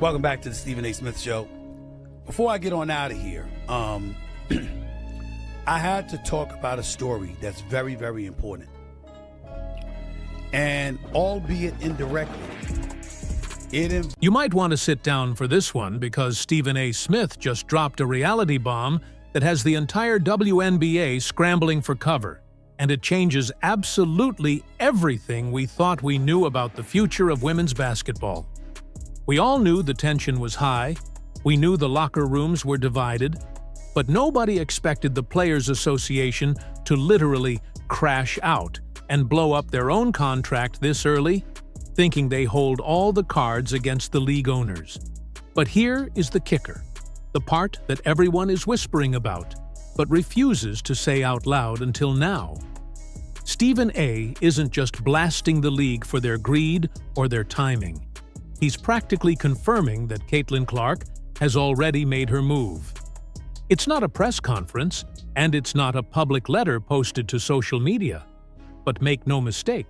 Welcome back to the Stephen A. Smith Show. Before I get on out of here, I had to talk about a story that's very, very important. And albeit indirectly, You might want to sit down for this one because Stephen A. Smith just dropped a reality bomb that has the entire WNBA scrambling for cover. And it changes absolutely everything we thought we knew about the future of women's basketball. We all knew the tension was high, we knew the locker rooms were divided, but nobody expected the Players Association to literally crash out and blow up their own contract this early, thinking they hold all the cards against the league owners. But here is the kicker, the part that everyone is whispering about, but refuses to say out loud until now. Stephen A. isn't just blasting the league for their greed or their timing. He's practically confirming that Caitlin Clark has already made her move. It's not a press conference, and it's not a public letter posted to social media. But make no mistake,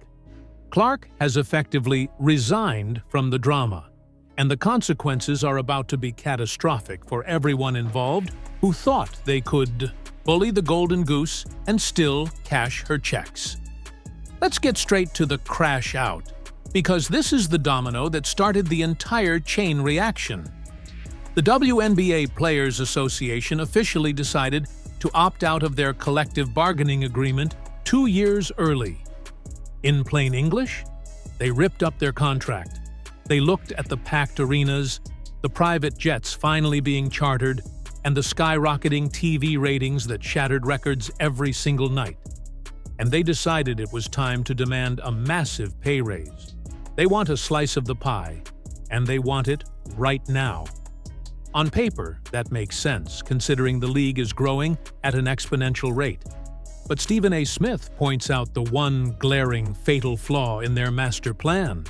Clark has effectively resigned from the drama, and the consequences are about to be catastrophic for everyone involved who thought they could bully the Golden Goose and still cash her checks. Let's get straight to the crash out, because this is the domino that started the entire chain reaction. The WNBA Players Association officially decided to opt out of their collective bargaining agreement 2 years early. In plain English, they ripped up their contract. They looked at the packed arenas, the private jets finally being chartered, and the skyrocketing TV ratings that shattered records every single night. And they decided it was time to demand a massive pay raise. They want a slice of the pie, and they want it right now. On paper, that makes sense, considering the league is growing at an exponential rate. But Stephen A. Smith points out the one glaring, fatal flaw in their master plan.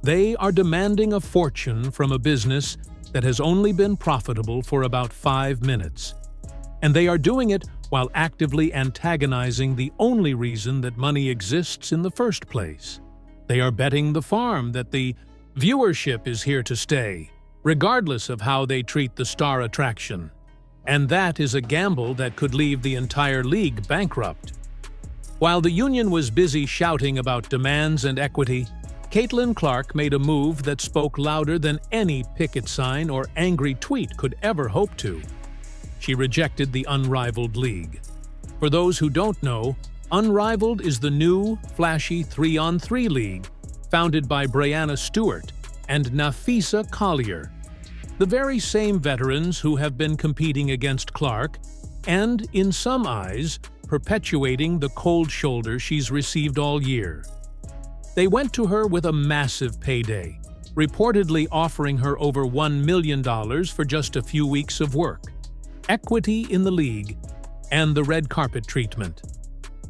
They are demanding a fortune from a business that has only been profitable for about 5 minutes. And they are doing it while actively antagonizing the only reason that money exists in the first place. They are betting the farm that the viewership is here to stay, regardless of how they treat the star attraction. And that is a gamble that could leave the entire league bankrupt. While the union was busy shouting about demands and equity, Caitlin Clark made a move that spoke louder than any picket sign or angry tweet could ever hope to. She rejected the Unrivaled League. For those who don't know, Unrivaled is the new, flashy 3-on-3 league, founded by Brianna Stewart and Nafisa Collier, the very same veterans who have been competing against Clark and, in some eyes, perpetuating the cold shoulder she's received all year. They went to her with a massive payday, reportedly offering her over $1 million for just a few weeks of work, equity in the league, and the red carpet treatment.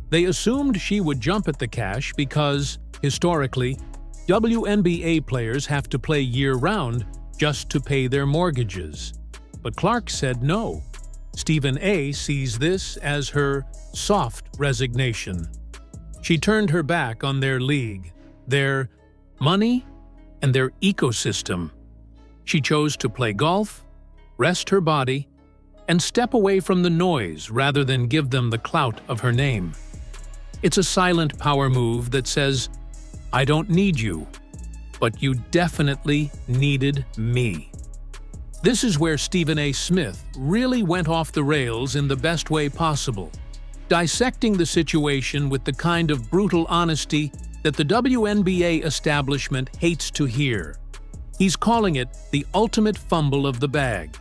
They assumed she would jump at the cash because, historically, WNBA players have to play year-round just to pay their mortgages. But Clark said no. Stephen A. sees this as her soft resignation. She turned her back on their league, their money, and their ecosystem. She chose to play golf, rest her body, and step away from the noise rather than give them the clout of her name. It's a silent power move that says, I don't need you, but you definitely needed me. This is where Stephen A. Smith really went off the rails in the best way possible, dissecting the situation with the kind of brutal honesty that the WNBA establishment hates to hear. He's calling it the ultimate fumble of the bag.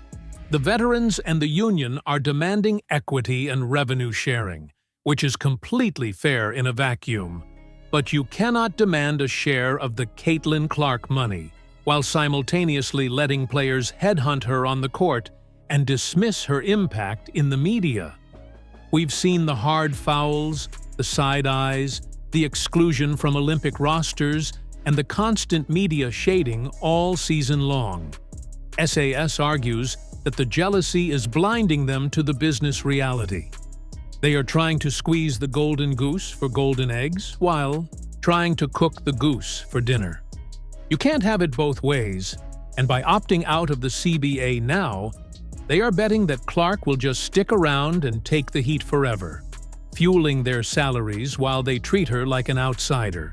The veterans and the union are demanding equity and revenue sharing, which is completely fair in a vacuum. But you cannot demand a share of the Caitlin Clark money while simultaneously letting players headhunt her on the court and dismiss her impact in the media. We've seen the hard fouls, the side eyes, the exclusion from Olympic rosters, and the constant media shading all season long. SAS argues that the jealousy is blinding them to the business reality. They are trying to squeeze the golden goose for golden eggs while trying to cook the goose for dinner. You can't have it both ways, And by opting out of the CBA now, they are betting that Clark will just stick around and take the heat forever, fueling their salaries while they treat her like an outsider.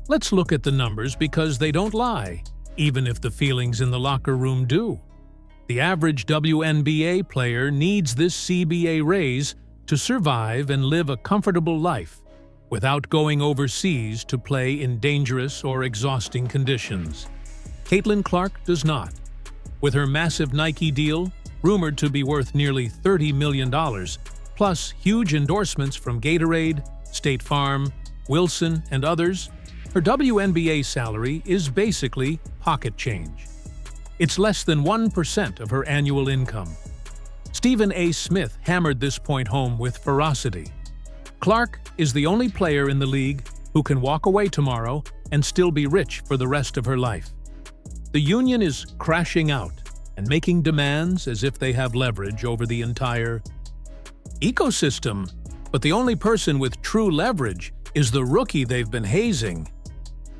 Let's look at the numbers because they don't lie, even if the feelings in the locker room do. The average WNBA player needs this CBA raise to survive and live a comfortable life without going overseas to play in dangerous or exhausting conditions. Caitlin Clark does not. With her massive Nike deal, rumored to be worth nearly $30 million, plus huge endorsements from Gatorade, State Farm, Wilson, and others, her WNBA salary is basically pocket change. It's less than 1% of her annual income. Stephen A. Smith hammered this point home with ferocity. Clark is the only player in the league who can walk away tomorrow and still be rich for the rest of her life. The union is crashing out and making demands as if they have leverage over the entire ecosystem, but the only person with true leverage is the rookie they've been hazing.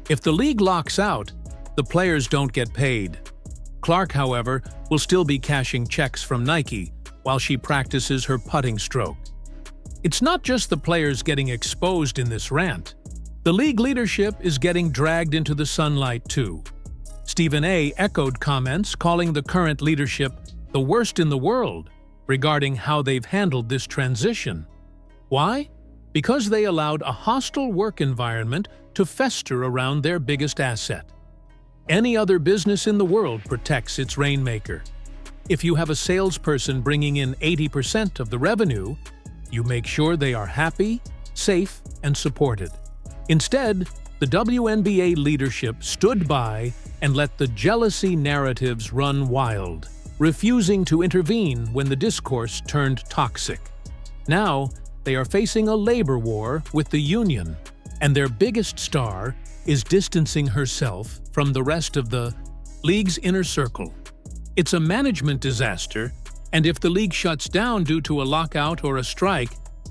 If the league locks out, the players don't get paid. Clark, however, will still be cashing checks from Nike while she practices her putting stroke. It's not just the players getting exposed in this rant. The league leadership is getting dragged into the sunlight too. Stephen A. echoed comments calling the current leadership the worst in the world regarding how they've handled this transition. Why? Because they allowed a hostile work environment to fester around their biggest asset. Any other business in the world protects its rainmaker. If you have a salesperson bringing in 80% of the revenue, you make sure they are happy, safe, and supported. Instead, the WNBA leadership stood by and let the jealousy narratives run wild, refusing to intervene when the discourse turned toxic. Now, they are facing a labor war with the union, and their biggest star is distancing herself from the rest of the league's inner circle. It's a management disaster, and if the league shuts down due to a lockout or a strike,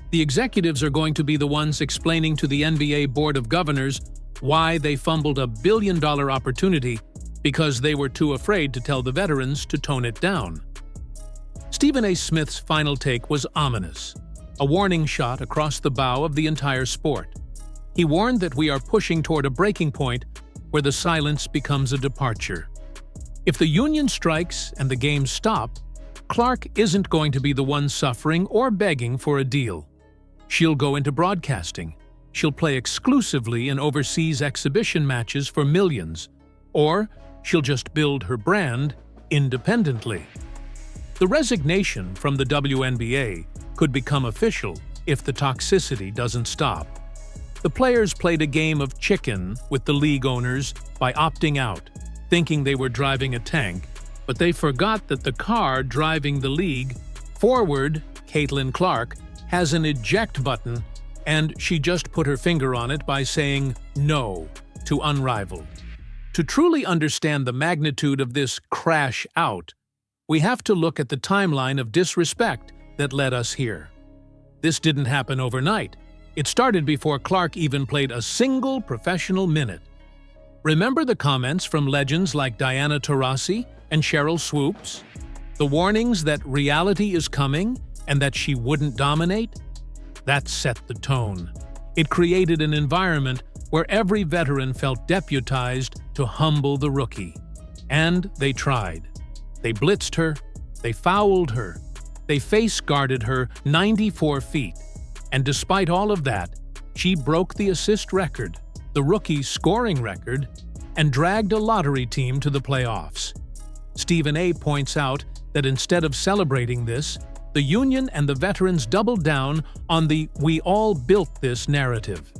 the executives are going to be the ones explaining to the NBA Board of Governors why they fumbled a billion-dollar opportunity because they were too afraid to tell the veterans to tone it down. Stephen A. Smith's final take was ominous, a warning shot across the bow of the entire sport. He warned that we are pushing toward a breaking point where the silence becomes a departure. If the union strikes and the games stop, Clark isn't going to be the one suffering or begging for a deal. She'll go into broadcasting. She'll play exclusively in overseas exhibition matches for millions, or she'll just build her brand independently. The resignation from the WNBA could become official if the toxicity doesn't stop. The players played a game of chicken with the league owners by opting out, thinking they were driving a tank, but they forgot that the car driving the league, forward Caitlin Clark, has an eject button, and she just put her finger on it by saying no to Unrivaled. To truly understand the magnitude of this crash out, we have to look at the timeline of disrespect that led us here. This didn't happen overnight. It started before Clark even played a single professional minute. Remember the comments from legends like Diana Taurasi and Cheryl Swoops? The warnings that reality is coming and that she wouldn't dominate? That set the tone. It created an environment where every veteran felt deputized to humble the rookie. And they tried. They blitzed her, they fouled her, they face-guarded her 94 feet. And despite all of that, she broke the assist record, the rookie scoring record, and dragged a lottery team to the playoffs. Stephen A. points out that instead of celebrating this, the union and the veterans doubled down on the "we all built this" narrative.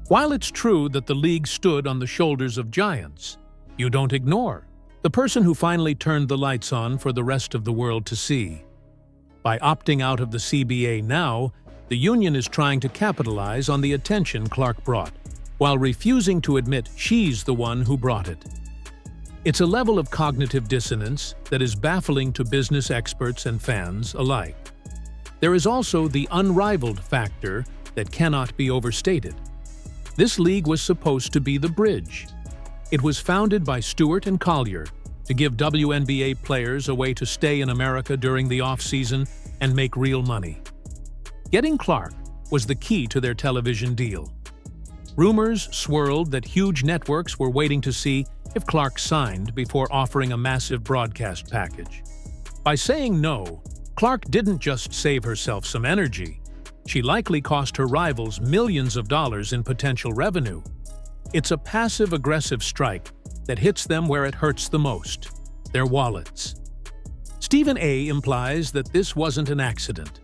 While it's true that the league stood on the shoulders of giants, you don't ignore the person who finally turned the lights on for the rest of the world to see. By opting out of the CBA now, the union is trying to capitalize on the attention Clark brought, while refusing to admit she's the one who brought it. It's a level of cognitive dissonance that is baffling to business experts and fans alike. There is also the unrivaled factor that cannot be overstated. This league was supposed to be the bridge. It was founded by Stewart and Collier, to give WNBA players a way to stay in America during the off-season and make real money. Getting Clark was the key to their television deal. Rumors swirled that huge networks were waiting to see if Clark signed before offering a massive broadcast package. By saying no, Clark didn't just save herself some energy. She likely cost her rivals millions of dollars in potential revenue. It's a passive-aggressive strike that hits them where it hurts the most, their wallets. Stephen A. implies that this wasn't an accident.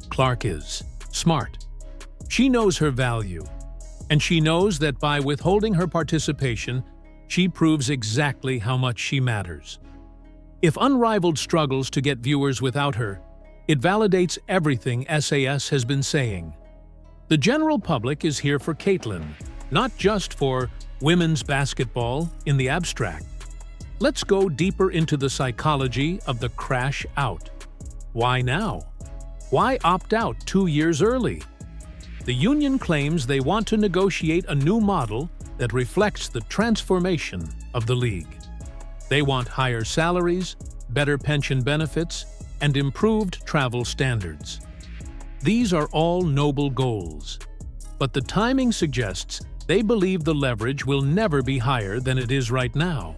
Clark is smart. She knows her value, and she knows that by withholding her participation, she proves exactly how much she matters. If Unrivaled struggles to get viewers without her, it validates everything SAS has been saying. The general public is here for Caitlin, not just for women's basketball in the abstract. Let's go deeper into the psychology of the crash out. Why now? Why opt out 2 years early? The union claims they want to negotiate a new model that reflects the transformation of the league. They want higher salaries, better pension benefits, and improved travel standards. These are all noble goals, but the timing suggests they believe the leverage will never be higher than it is right now.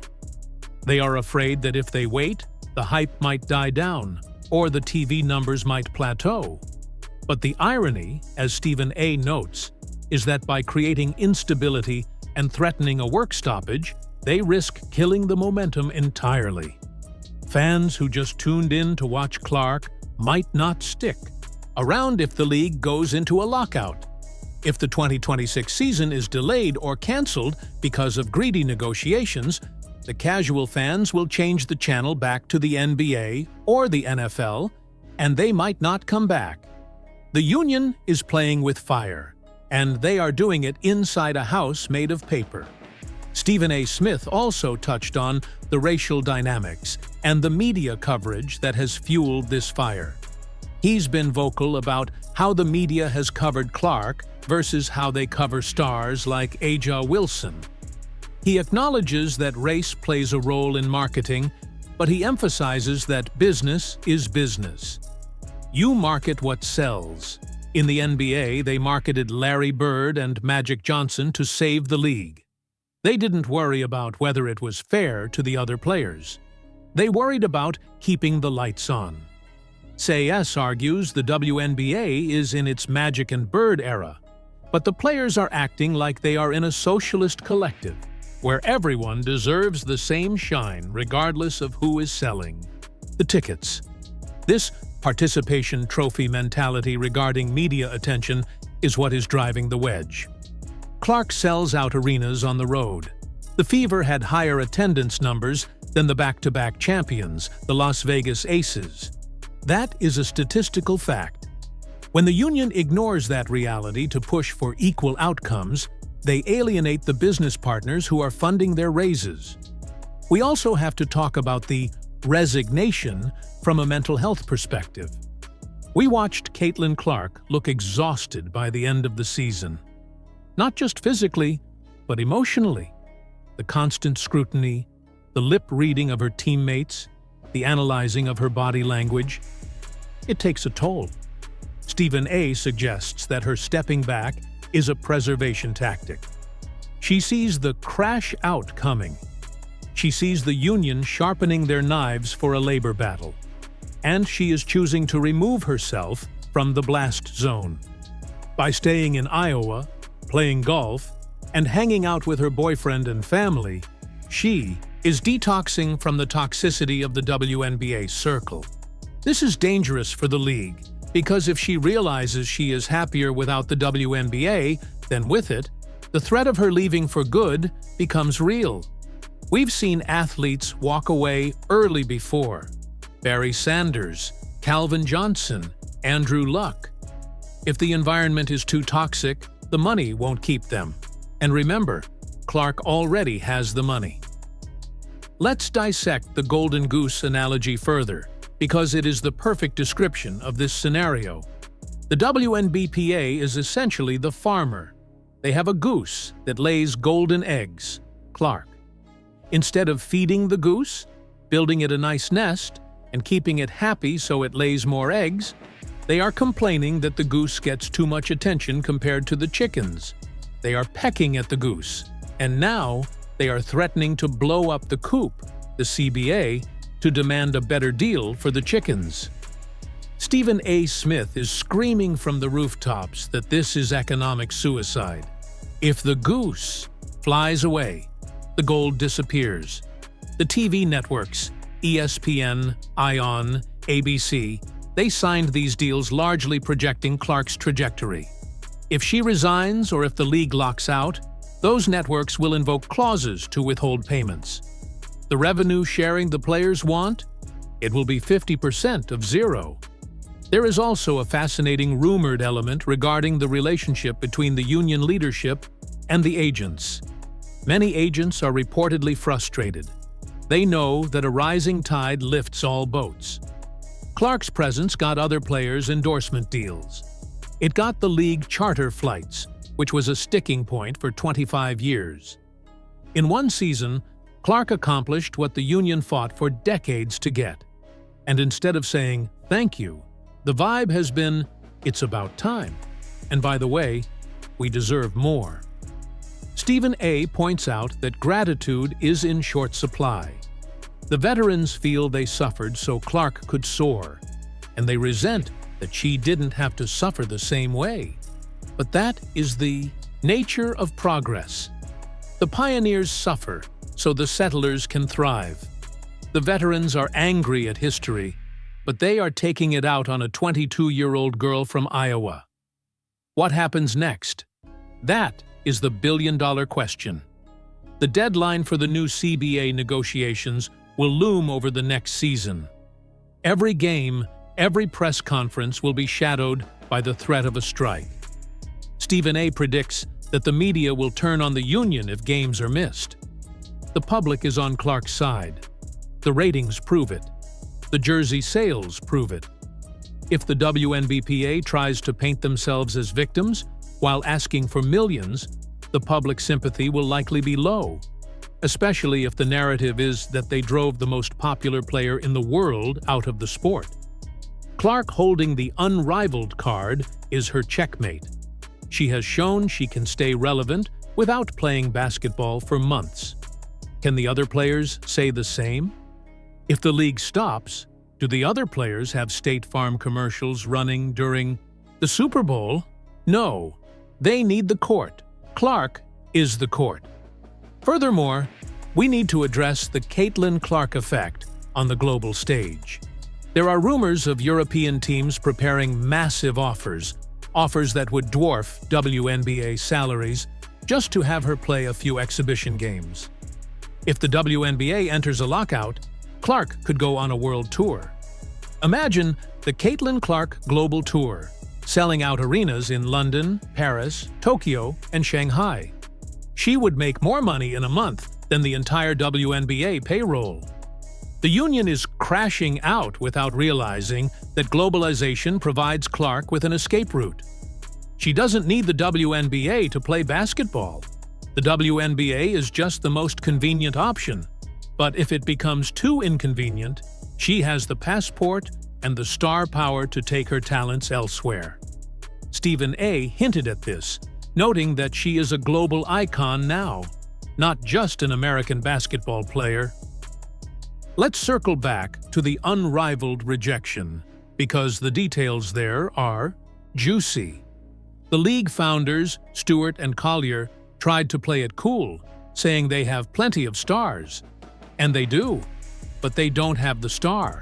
They are afraid that if they wait, the hype might die down, or the TV numbers might plateau. But the irony, as Stephen A. notes, is that by creating instability and threatening a work stoppage, they risk killing the momentum entirely. Fans who just tuned in to watch Clark might not stick around if the league goes into a lockout. If the 2026 season is delayed or canceled because of greedy negotiations, the casual fans will change the channel back to the NBA or the NFL, and they might not come back. The union is playing with fire, and they are doing it inside a house made of paper. Stephen A. Smith also touched on the racial dynamics and the media coverage that has fueled this fire. He's been vocal about how the media has covered Clark versus how they cover stars like Aja Wilson. He acknowledges that race plays a role in marketing, but he emphasizes that business is business. You market what sells. In the NBA, they marketed Larry Bird and Magic Johnson to save the league. They didn't worry about whether it was fair to the other players. They worried about keeping the lights on. SAS argues the WNBA is in its Magic and Bird era, but the players are acting like they are in a socialist collective, where everyone deserves the same shine regardless of who is selling the tickets. This participation trophy mentality regarding media attention is what is driving the wedge. Clark sells out arenas on the road. The Fever had higher attendance numbers than the back-to-back champions, the Las Vegas Aces. That is a statistical fact. When the union ignores that reality to push for equal outcomes, they alienate the business partners who are funding their raises. We also have to talk about the resignation from a mental health perspective. We watched Caitlin Clark look exhausted by the end of the season. Not just physically, but emotionally. The constant scrutiny, the lip-reading of her teammates, the analyzing of her body language. It takes a toll. Stephen A. suggests that her stepping back is a preservation tactic. She sees the crash out coming. She sees the union sharpening their knives for a labor battle. And she is choosing to remove herself from the blast zone. By staying in Iowa, playing golf, and hanging out with her boyfriend and family, she is detoxing from the toxicity of the WNBA circle. This is dangerous for the league, because if she realizes she is happier without the WNBA than with it, the threat of her leaving for good becomes real. We've seen athletes walk away early before. Barry Sanders, Calvin Johnson, Andrew Luck. If the environment is too toxic, the money won't keep them. And remember, Clark already has the money. Let's dissect the golden goose analogy further, because it is the perfect description of this scenario. The WNBPA is essentially the farmer. They have a goose that lays golden eggs, Clark. Instead of feeding the goose, building it a nice nest, and keeping it happy so it lays more eggs, they are complaining that the goose gets too much attention compared to the chickens. They are pecking at the goose, and now they are threatening to blow up the coop, the CBA, to demand a better deal for the chickens. Stephen A. Smith is screaming from the rooftops that this is economic suicide. If the goose flies away, the gold disappears. The TV networks, ESPN, ION, ABC, they signed these deals largely projecting Clark's trajectory. If she resigns or if the league locks out, those networks will invoke clauses to withhold payments. The revenue sharing the players want? It will be 50% of zero. There is also a fascinating rumored element regarding the relationship between the union leadership and the agents. Many agents are reportedly frustrated. They know that a rising tide lifts all boats. Clark's presence got other players endorsement deals. It got the league charter flights, which was a sticking point for 25 years. In one season, Clark accomplished what the union fought for decades to get. And instead of saying, "Thank you," the vibe has been, "It's about time. And by the way, we deserve more." Stephen A. points out that gratitude is in short supply. The veterans feel they suffered so Clark could soar, and they resent that she didn't have to suffer the same way. But that is the nature of progress. The pioneers suffer so the settlers can thrive. The veterans are angry at history, but they are taking it out on a 22-year-old girl from Iowa. What happens next? That is the billion-dollar question. The deadline for the new CBA negotiations will loom over the next season. Every game, every press conference will be shadowed by the threat of a strike. Stephen A. predicts that the media will turn on the union if games are missed. The public is on Clark's side. The ratings prove it. The jersey sales prove it. If the WNBA tries to paint themselves as victims while asking for millions, the public sympathy will likely be low, especially if the narrative is that they drove the most popular player in the world out of the sport. Clark holding the unrivaled card is her checkmate. She has shown she can stay relevant without playing basketball for months. Can the other players say the same? If the league stops, do the other players have State Farm commercials running during the Super Bowl? No. They need the court. Clark is the court. Furthermore, we need to address the Caitlin Clark effect on the global stage. There are rumors of European teams preparing massive offers that would dwarf WNBA salaries just to have her play a few exhibition games. If the WNBA enters a lockout, Clark could go on a world tour. Imagine the Caitlin Clark Global Tour, selling out arenas in London, Paris, Tokyo, and Shanghai. She would make more money in a month than the entire WNBA payroll. The union is crashing out without realizing that globalization provides Clark with an escape route. She doesn't need the WNBA to play basketball. The WNBA is just the most convenient option. But if it becomes too inconvenient, she has the passport and the star power to take her talents elsewhere. Stephen A. hinted at this, noting that she is a global icon now, not just an American basketball player. Let's circle back to the unrivaled rejection, because the details there are juicy. The league founders, Stewart and Collier, tried to play it cool, saying they have plenty of stars. And they do, but they don't have the star.